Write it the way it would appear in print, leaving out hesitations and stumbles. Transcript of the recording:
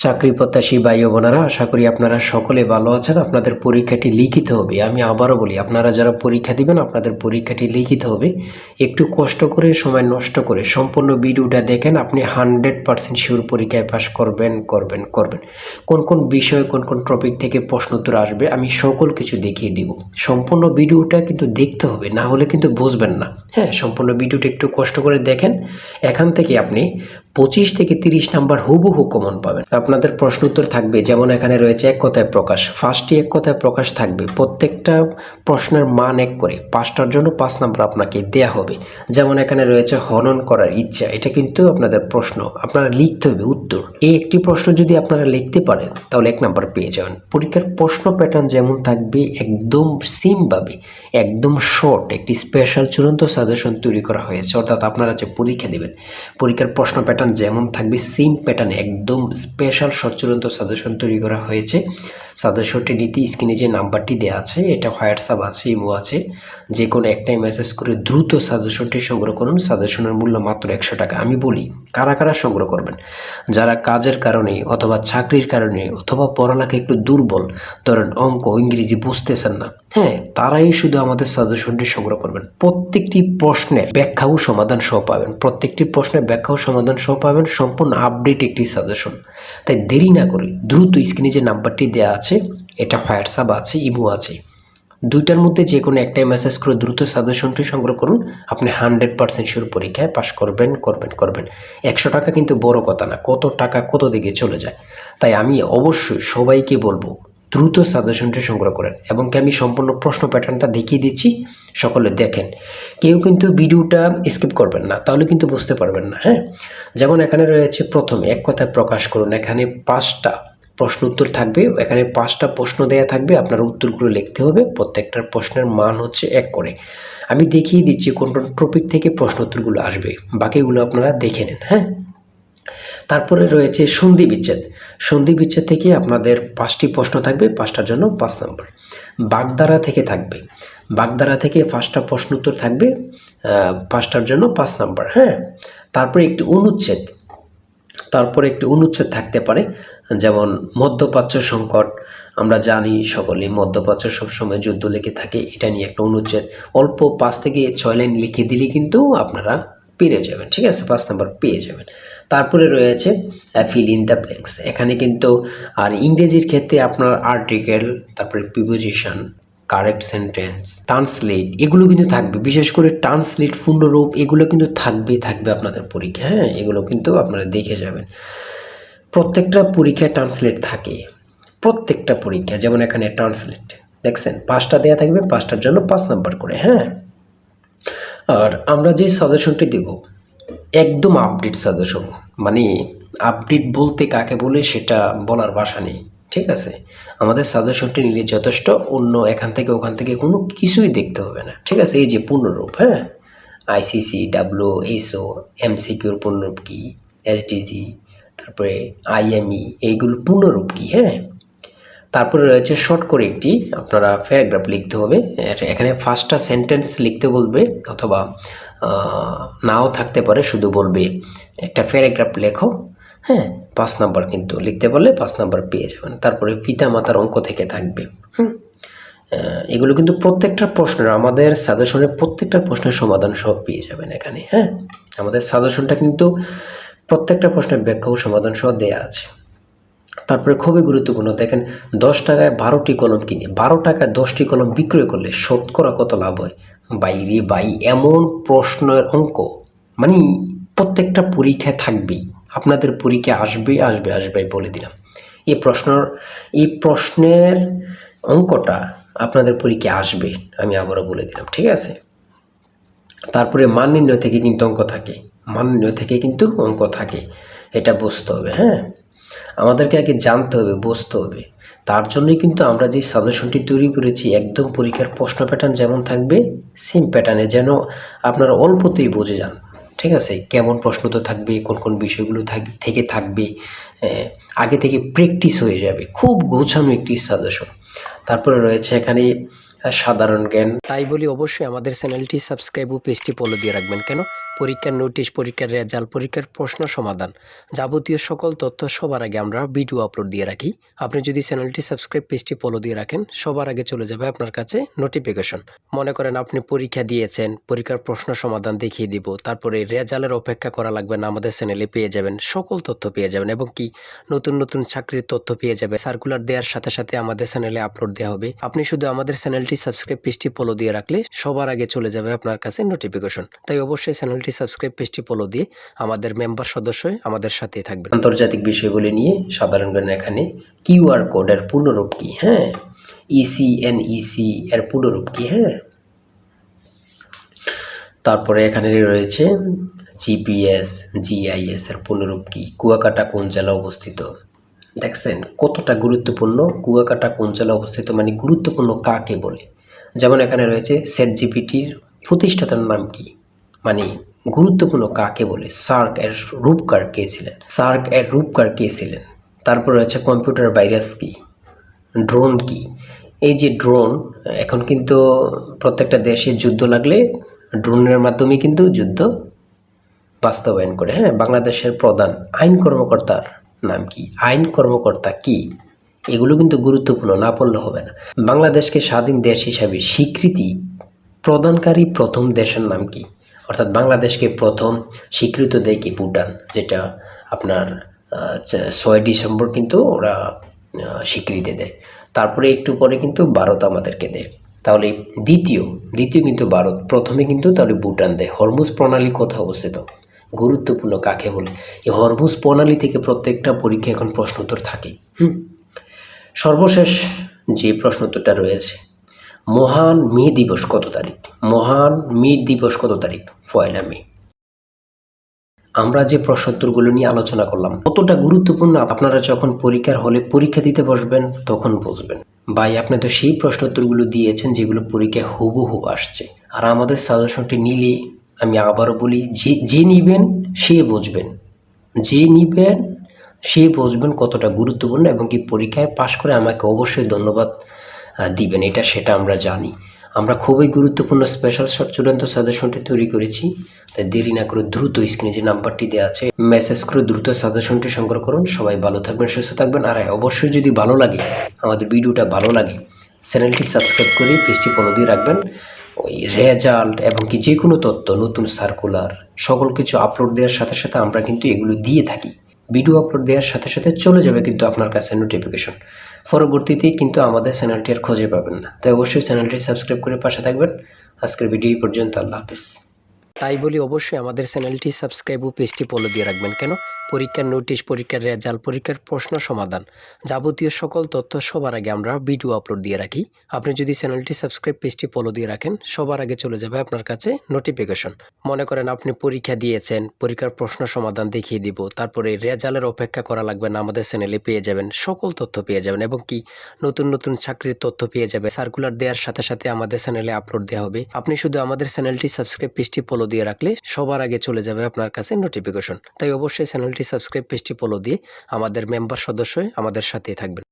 চাকরি প্রত্যাশী ভাই ও বোনেরা, আশা করি আপনারা সকলে ভালো আছেন। আপনাদের পরীক্ষাটি লিখিত হবে। আমি আবারও বলি, আপনারা যারা পরীক্ষা দিবেন আপনাদের পরীক্ষাটি লিখিত হবে। একটু কষ্ট করে, সময় নষ্ট করে সম্পূর্ণ ভিডিওটা দেখেন, আপনি 100% শিওর পরীক্ষায় পাস করবেন। কোন কোন বিষয়, কোন কোন টপিক থেকে প্রশ্ন উত্তর আসবে আমি সকল কিছু দেখিয়ে দিব। সম্পূর্ণ ভিডিওটা কিন্তু দেখতে হবে, না হলে কিন্তু বুঝবেন না। হ্যাঁ, সম্পূর্ণ ভিডিওটা একটু কষ্ট করে দেখেন। এখান থেকে আপনি 25 থেকে 30 নাম্বার হুবহু কমন পাবেন। আপনাদের প্রশ্ন উত্তর থাকবে, যেমন এখানে রয়েছে এক কথায় প্রকাশ। ফার্স্টে এক কথায় প্রকাশ থাকবে, প্রত্যেকটা প্রশ্নের মান 1 করে, 5টার জন্য 5 নাম্বার আপনাকে দেয়া হবে। যেমন এখানে রয়েছে হনন করার ইচ্ছা, এটা কিন্তু আপনাদের প্রশ্ন, আপনারা লিখতে হবে উত্তর। এই একটি প্রশ্ন যদি আপনারা লিখতে পারেন তাহলে 1 নাম্বার পেয়ে যাবেন। পরীক্ষার প্রশ্ন প্যাটার্ন যেমন থাকবে একদম সিমভাবে, একদম শর্ট একটি স্পেশাল চূড়ান্ত সাজেশন তৈরি করা হয়েছে। অর্থাৎ আপনারা যে পরীক্ষা দেবেন, পরীক্ষার প্রশ্ন প্যাটার্ন যেমন থাকবে সেম প্যাটার্নে একদম স্পেশাল শর্ট চূড়ান্ত সাজেশন তৈরি করা হয়েছে। সাজেশনটি নিতে স্ক্রিনে যে নাম্বারটি দেওয়া আছে, এটা হোয়াটসঅ্যাপ আছে, ইমো আছে, যে কোনো একটাই মেসেজ করে দ্রুত সাজেশনটি সংগ্রহ করুন। সাজেশনের মূল্য মাত্র 100 টাকা। আমি বলি, কারা কারা সংগ্রহ করবেন? যারা কাজের কারণে অথবা চাকরির কারণে অথবা পড়ালেখা একটু দুর্বল, ধরেন অঙ্ক ইংরেজি বুঝতেছেন না, হ্যাঁ, তারাই শুধু আমাদের সাজেশনটি সংগ্রহ করবেন। প্রত্যেকটি প্রশ্নের ব্যাখ্যা ও সমাধান সহ পাবেন, প্রত্যেকটি প্রশ্নের ব্যাখ্যা ও সমাধান সহ পাবেন, সম্পূর্ণ আপডেট একটি সাজেশন। তাই দেরি না করে দ্রুত স্ক্রিনে যে নাম্বারটি দেওয়া আছে, এটা হোয়াটসঅ্যাপ আছে, ইমো আছে, দুইটার মধ্যে যে কোনো একটাই মেসেজ করে দ্রুত সাজেশনটি সংগ্রহ করুন। আপনি 100% শিওর পরীক্ষায় পাশ করবেন। 100 টাকা কিন্তু বড় কথা না, কত টাকা কত দিকে চলে যায়। তাই আমি অবশ্যই সবাইকে বলবো, দ্রুত সাজেশনটি সংগ্রহ করেন। এবং আমি সম্পূর্ণ প্রশ্ন প্যাটার্নটা দেখিয়ে দিচ্ছি, সকলে দেখেন। কেউ কিন্তু ভিডিওটা স্কিপ করবেন না, তাহলে কিন্তু বুঝতে পারবেন না। হ্যাঁ, যেমন এখানে রয়েছে প্রথমে এক কথায় প্রকাশ করুন। এখানে 5টা প্রশ্ন উত্তর থাকবে, এখানে 5টা প্রশ্ন দেয়া থাকবে, আপনার উত্তরগুলো লিখতে হবে। প্রত্যেকটার প্রশ্নের মান হচ্ছে 1 করে। আমি দেখিয়ে দিচ্ছি কোন কোন টপিক থেকে প্রশ্ন উত্তরগুলো আসবে, বাকিগুলো আপনারা দেখে নেন। হ্যাঁ, তারপরে রয়েছে সন্ধি বিচ্ছেদ। সন্ধি বিচ্ছেদ থেকে আপনাদের 5টি প্রশ্ন থাকবে, 5টার জন্য 5 নাম্বার। বাগধারা থেকে থাকবে, বাগধারা থেকে 5টা প্রশ্ন উত্তর থাকবে, 5টার জন্য 5 নাম্বার। হ্যাঁ, তারপরে একটি অনুচ্ছেদ, থাকতে পারে, যেমন মধ্যপ্রাচ্য সংকট। আমরা জানি সকলে মধ্যপ্রাচ্য সবসময় যুদ্ধ লেগে থাকে, এটা নিয়ে একটা অনুচ্ছেদ অল্প 5 থেকে 6 লাইন লিখে দিলে কিন্তু আপনারা পেরে যাবেন। ঠিক আছে, 5 নাম্বার পেয়ে যাবেন। তারপরে রয়েছে ফিল ইন দ্য ব্ল্যাঙ্কস। এখানে কিন্তু আর ইংরেজির ক্ষেত্রে আপনার আর্টিকেল, তারপরে প্রিপোজিশন, কারেক্ট সেন্টেন্স, ট্রান্সলেট, এগুলো কিন্তু থাকবে। বিশেষ করে ট্রান্সলেট, পূর্ণরূপ, এগুলো কিন্তু থাকবে আপনাদের পরীক্ষা। হ্যাঁ, এগুলো কিন্তু আপনারা দেখে যাবেন। প্রত্যেকটা পরীক্ষায় ট্রান্সলেট থাকে, প্রত্যেকটা পরীক্ষা। যেমন এখানে ট্রান্সলেট দেখছেন, 5টা দেওয়া থাকবে, 5টার জন্য 5 নাম্বার করে। হ্যাঁ, আর আমরা যে সাজেশনটি দেব একদম আপডেট সাজেশন। মানে আপডেট বলতে কাকে বলে সেটা বলার ভাষা নেই। ঠিক আছে, আমাদের সাজেশনটি নিলে যথেষ্ট, অন্য এখান থেকে ওখান থেকে কোনো কিছুই দেখতে হবে না। ঠিক আছে, এই যে পূর্ণরূপ, হ্যাঁ, আইসিসি, ডাব্লিউএসও, এমসিকিউর পূর্ণরূপ কী, এসডিজি, তারপরে আইএমই, এইগুলো পূর্ণরূপ কী। হ্যাঁ, তারপরে রয়েছে শর্ট করে একটি আপনারা প্যারাগ্রাফ লিখতে হবে। এখানে 5টা সেন্টেন্স লিখতে বলবে, অথবা নাও থাকতে পারে, শুধু বলবে একটা প্যারাগ্রাফ লেখো। হ্যাঁ, 5 নাম্বার কিন্তু লিখতে বললে 5 নাম্বার পেয়ে যাবেন। তারপরে পিতা মাতার অঙ্ক থেকে থাকবে। এগুলো কিন্তু প্রত্যেকটা প্রশ্নের, আমাদের সাজেশনের প্রত্যেকটা প্রশ্নের সমাধান সব পেয়ে যাবেন এখানে। হ্যাঁ, আমাদের সাজেশনটা কিন্তু প্রত্যেকটা প্রশ্নের ব্যাখ্যা ও সমাধান সহ দেয়া আছে। তারপরে খুবই গুরুত্বপূর্ণ, দেখেন 10 টাকায় 12টি কলম কিনে 12 টাকায় 10টি কলম বিক্রয় করলে শতকরা কত লাভ হয়? ভাই, এমন প্রশ্নের অঙ্ক মানে প্রত্যেকটা পরীক্ষায় থাকবেই, আপনাদের পরীক্ষা আসবে বলে দিলাম। এই প্রশ্নের অঙ্কটা আপনাদের পরীক্ষায় আসবে, আমি আবারও বলে দিলাম। ঠিক আছে, তারপরে মান নির্ণয় থেকে কিন্তু অঙ্ক থাকে, এটা বুঝতে হবে। হ্যাঁ, আমাদেরকে আগে জানতে হবে, বুঝতে হবে। তার জন্যই কিন্তু আমরা যে সাজেশনটি তৈরি করেছি, একদম পরীক্ষার প্রশ্ন প্যাটার্ন যেমন থাকবে সেম প্যাটার্নে, যেন আপনারা অল্পতেই বুঝে যান। ঠিক আছে, কেমন প্রশ্ন তো থাকবে, কোন কোন বিষয়গুলো থেকে থাকবে, আগে থেকে প্র্যাকটিস হয়ে যাবে। খুব গোছানো একটি সাজেশন। তারপরে রয়েছে এখানে সাধারণ জ্ঞান। তাই বলি, অবশ্যই আমাদের চ্যানেলটি সাবস্ক্রাইব ও পেজটি ফলো দিয়ে রাখবেন। কেন? পরীক্ষার নোটিশ, পরীক্ষার রেজাল্ট, পরীক্ষার প্রশ্ন সমাধান, যাবতীয় সকল তথ্য সবার আগে আমরা ভিডিও আপলোড দিয়ে রাখি। আপনি যদি চ্যানেলটি সাবস্ক্রাইব, পেজটি ফলো দিয়ে রাখেন, সবার আগে চলে যাবে আপনার কাছে নোটিফিকেশন। মনে করেন আপনি পরীক্ষা দিয়েছেন, পরীক্ষার প্রশ্ন সমাধান দেখিয়ে দিব, তারপরে রেজাল্টের অপেক্ষা করা লাগবে না, আমাদের চ্যানেলে পেয়ে যাবেন, সকল তথ্য পেয়ে যাবেন এবং কি নতুন নতুন চাকরির তথ্য পেয়ে যাবে। সার্কুলার দেওয়ার সাথে সাথে আমাদের চ্যানেলে আপলোড দেওয়া হবে। আপনি শুধু আমাদের চ্যানেলটি সাবস্ক্রাইব, পেজটি ফলো দিয়ে রাখলে সবার আগে চলে যাবে আপনার কাছে নোটিফিকেশন। তাই অবশ্যই চ্যানেলটি সাবস্ক্রাইব, পেজটি ফলো দিয়ে আমাদের মেম্বার সদস্য আমাদের সাথে থাকবেন। আন্তর্জাতিক বিষয়গুলি নিয়ে সাধারণ জ্ঞান, এখানে কিউআর কোডের পূর্ণরূপ কি, হ্যাঁ, ইসিএনইসি এর পূর্ণরূপ কি, হ্যাঁ, তারপরে এখানে রয়েছে জিপিএস, জিআইএস এর পূর্ণরূপ কি, কুয়াকাটা কোন জেলা অবস্থিত। দেখছেন কতটা গুরুত্বপূর্ণ, কুয়াকাটা কোন জেলা অবস্থিত মানে গুরুত্বপূর্ণ কাকে বলে। যেমন এখানে রয়েছে চ্যাটজিপিটির প্রতিষ্ঠাতার নাম কি, মানে গুরুত্বপূর্ণ কাকে বলে। সার্ক এর রূপকার কে ছিলেন, সার্ক এর রূপকার কে ছিলেন। তারপর রয়েছে কম্পিউটার ভাইরাস কি, ড্রোন কি। এই যে ড্রোন, এখন কিন্তু প্রত্যেকটা দেশে যুদ্ধ লাগলে ড্রোনের মাধ্যমে কিন্তু যুদ্ধ বাস্তবায়ন করে। হ্যাঁ, বাংলাদেশের প্রধান আইন কর্মকর্তার নাম কি, আইন কর্মকর্তা কি, এগুলো কিন্তু গুরুত্বপূর্ণ, না পড়লে হবে না। বাংলাদেশকে স্বাধীন দেশ হিসাবে স্বীকৃতি প্রদানকারী প্রথম দেশের নাম কি, অর্থাৎ বাংলাদেশকে প্রথম স্বীকৃত দেয় কি, ভুটান, যেটা আপনার 6 ডিসেম্বর কিন্তু ওরা স্বীকৃতি দেয়। তারপরে একটু পরে কিন্তু ভারত আমাদেরকে দেয়। তাহলে দ্বিতীয় কিন্তু ভারত, প্রথমে কিন্তু তাহলে ভুটান দেয়। হরমুজ প্রণালী কোথায় অবস্থিত, গুরুত্বপূর্ণ কাকে বলে। এই হরমুজ প্রণালী থেকে প্রত্যেকটা পরীক্ষা এখন প্রশ্নোত্তর থাকে। সর্বশেষ যে প্রশ্নোত্তরটা রয়েছে, মহান মে দিবস কত তারিখ, মহান মে দিবস কত তারিখ, 1 মে। আমরা যে প্রশ্নোত্তরগুলো নিয়ে আলোচনা করলাম কতটা গুরুত্বপূর্ণ, আপনারা যখন পরীক্ষার হলে পরীক্ষা দিতে বসবেন তখন বুঝবেন। ভাই, আপনি তো সেই প্রশ্নোত্তরগুলো দিয়েছেন যেগুলো পরীক্ষায় হুবহু আসছে। আর আমাদের সাজেশনটি নিলে, আমি আবারও বলি, যে নিবেন সে বুঝবেন, যে নিবেন সে বুঝবেন কতটা গুরুত্বপূর্ণ, এবং কি পরীক্ষায় পাশ করে আমাকে অবশ্যই ধন্যবাদ দিবেন, সেটা আমরা জানি। আমরা খুবই গুরুত্বপূর্ণ স্পেশাল শর্ট চূড়ান্ত সাজেশনটি তৈরি করেছি। তাই দেরি না করে দ্রুত স্ক্রিনে যে নাম্বারটি দেওয়া আছে মেসেজ করে দ্রুত সাজেশনটি সংগ্রহ করুন। সবাই ভালো থাকবেন, সুস্থ থাকবেন। আর অবশ্যই যদি ভালো লাগে, আমাদের ভিডিওটা ভালো লাগে, চ্যানেলটি সাবস্ক্রাইব করে পেজটি ফলো দিয়ে রাখবেন। ওই রেজাল্ট এবং কি যে কোনো তথ্য, নতুন সার্কুলার, সকল কিছু আপলোড দেওয়ার সাথে সাথে আমরা কিন্তু এগুলো দিয়ে থাকি। ভিডিও আপলোড দেওয়ার সাথে সাথে চলে যাবে কিন্তু আপনার কাছে নোটিফিকেশন। পরবর্তীতে কিন্তু আমাদের চ্যানেলটি আর খুঁজে পাবেন না। তাই অবশ্যই চ্যানেলটি সাবস্ক্রাইব করে পাশে থাকবেন। আজকের ভিডিও এই পর্যন্ত, আল্লাহ হাফেজ। তাই বলি অবশ্যই আমাদের চ্যানেলটি সাবস্ক্রাইব ও পেজটি ফলো দিয়ে রাখবেন। কেন, পরীক্ষার নোটিশ, পরীক্ষার রেজাল্ট, পরীক্ষার প্রশ্ন সমাধান, যাবতীয় সকল তথ্য সবার আগে আমরা ভিডিও আপলোড দিয়ে রাখি। আপনি যদি চ্যানেলটি সাবস্ক্রাইব, পেজটি ফলো দিয়ে রাখেন, সবার আগে চলে যাবে আপনার কাছে নোটিফিকেশন। মনে করেন আপনি পরীক্ষা দিয়েছেন, পরীক্ষার প্রশ্ন সমাধান দেখিয়ে দিব, তারপরে রেজাল্টের অপেক্ষা করা লাগবে না, আমাদের চ্যানেলে পেয়ে যাবেন, সকল তথ্য পেয়ে যাবেন এবং কি নতুন নতুন চাকরির তথ্য পেয়ে যাবে। সার্কুলার দেওয়ার সাথে সাথে আমাদের চ্যানেলে আপলোড দেওয়া হবে। আপনি শুধু আমাদের চ্যানেলটি সাবস্ক্রাইব, পেজটি ফলো দিয়ে রাখলে সবার আগে চলে যাবে আপনার কাছে নোটিফিকেশন। তাই অবশ্যই চ্যানেলটি সাবস্ক্রাইব, পেজটি ফলো দিয়ে আমাদের মেম্বার সদস্য আমাদের সাথে থাকবেন।